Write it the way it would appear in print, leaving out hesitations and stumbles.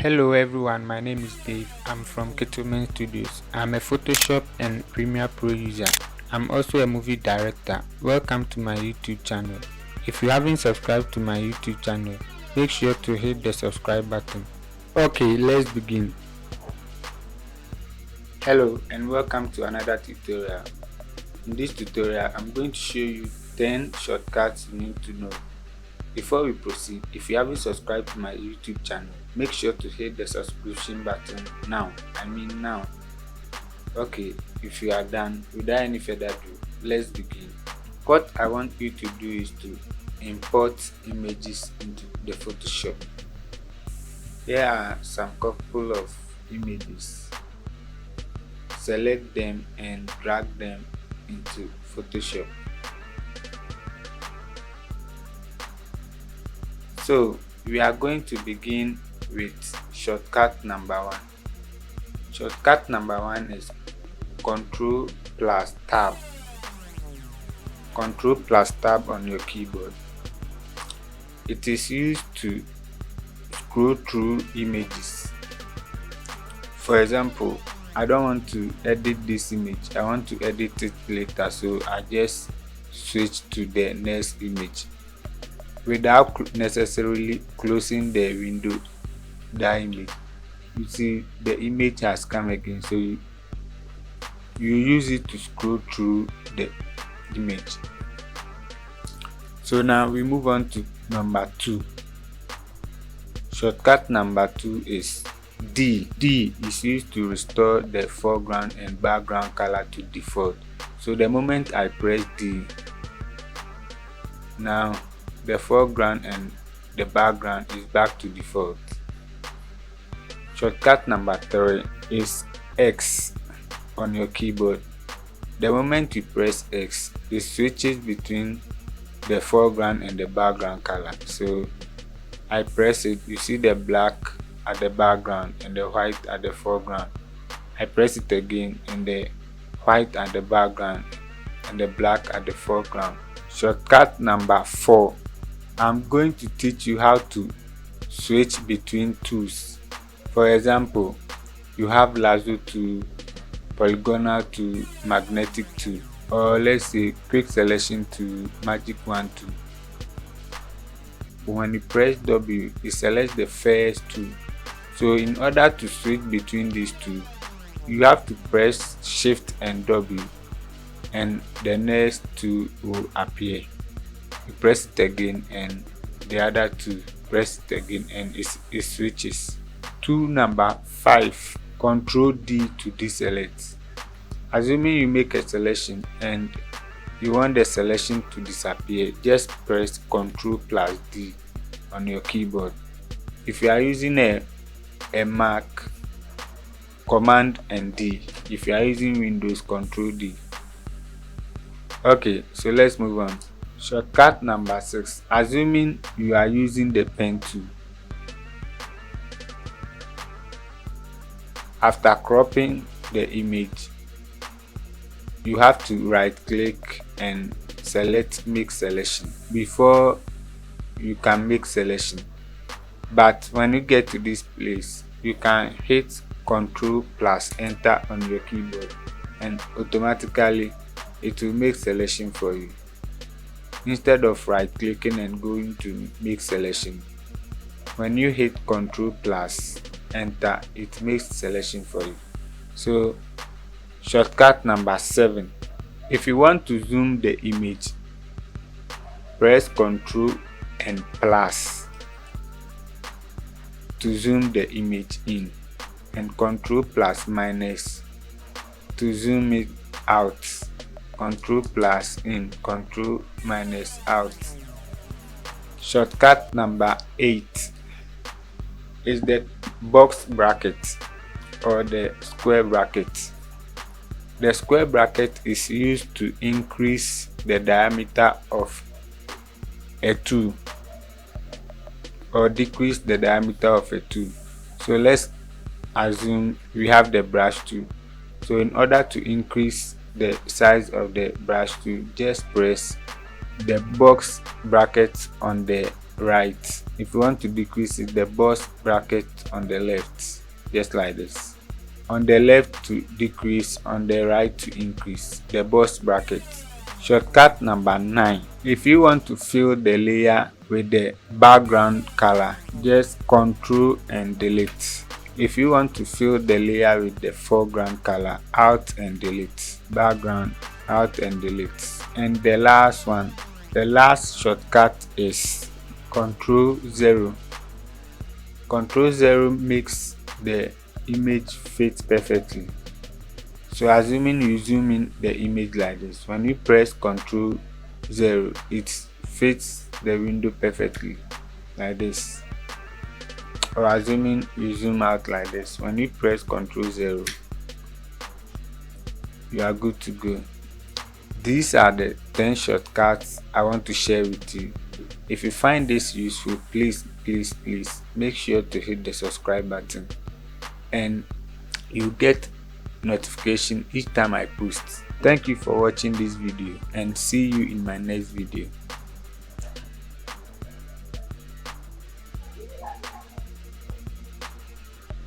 Hello everyone, my name is Dave. I'm from Kitiwment Studios. I'm a Photoshop and Premiere Pro user. I'm also a movie director. Welcome to my YouTube channel. If you haven't subscribed to my YouTube channel, make sure to hit the subscribe button. Okay, let's begin. Hello and welcome to another tutorial. In this tutorial, I'm going to show you 10 shortcuts you need to know. Before we proceed, if you haven't subscribed to my YouTube channel, make sure to hit the subscription button now. Now. Okay, if you are done, without any further ado, let's begin. What I want you to do is to import images into the Photoshop. Here are some couple of images. Select them and drag them into Photoshop. So we are going to begin with shortcut number 1. Shortcut number 1 is Ctrl plus Tab. Ctrl plus Tab on your keyboard. It is used to scroll through images. For example, I don't want to edit this image. I want to edit it later, so I just switch to the next image without necessarily closing the window. That image, you see the image has come again, so you use it to scroll through the image. So now we move on to number 2. Shortcut number 2 is D. D is used to restore the foreground and background color to default. So the moment I press D, now the foreground and the background is back to default. Shortcut number 3 is X on your keyboard. The moment you press X, it switches between the foreground and the background color. So I press it, you see the black at the background and the white at the foreground. I press it again and the white at the background and the black at the foreground. Shortcut number 4. I'm going to teach you how to switch between tools. For example, you have lasso tool, polygonal tool, magnetic tool, or let's say quick selection tool, magic wand tool. When you press W, it selects the first tool. So in order to switch between these two, you have to press Shift and W, and the next tool will appear. You press it again and the other two, press it again and it switches. Tool number 5, Ctrl D to deselect. Assuming you make a selection and you want the selection to disappear, just press Ctrl plus D on your keyboard. If you are using a Mac, Command and D. If you are using Windows, Ctrl D. Okay, so let's move on. Shortcut number 6. Assuming you are using the pen tool. After cropping the image, you have to right click and select make selection before you can make selection. But when you get to this place, you can hit Ctrl plus Enter on your keyboard and automatically it will make selection for you. Instead of right clicking and going to make selection, when you hit Ctrl plus Enter, it makes selection for you. So shortcut number 7. If you want to zoom the image, press Ctrl and plus to zoom the image in, and Ctrl plus minus to zoom it out. Ctrl plus in, Ctrl minus out. Shortcut number 8 is the box bracket or the square bracket. The square bracket is used to increase the diameter of a tool or decrease the diameter of a tool. So let's assume we have the brush tool. So in order to increase the size of the brush tool, just press the box bracket on the right. If you want to decrease it, the burst bracket on the left, just like this. On the left to decrease, on the right to increase, the burst bracket. Shortcut number 9. If you want to fill the layer with the background color, just Ctrl and delete. If you want to fill the layer with the foreground color, Alt and delete. Background, Alt and delete. And the last one, the last shortcut is Ctrl 0. Ctrl 0 makes the image fit perfectly. So assuming you zoom in the image like this, when you press Ctrl 0, it fits the window perfectly like this. Or assuming you zoom out like this, when you press Ctrl 0, you are good to go. These are the 10 shortcuts I want to share with you. If you find this useful, please make sure to hit the subscribe button, and you get notification each time I post. Thank you for watching this video, and see you in my next video.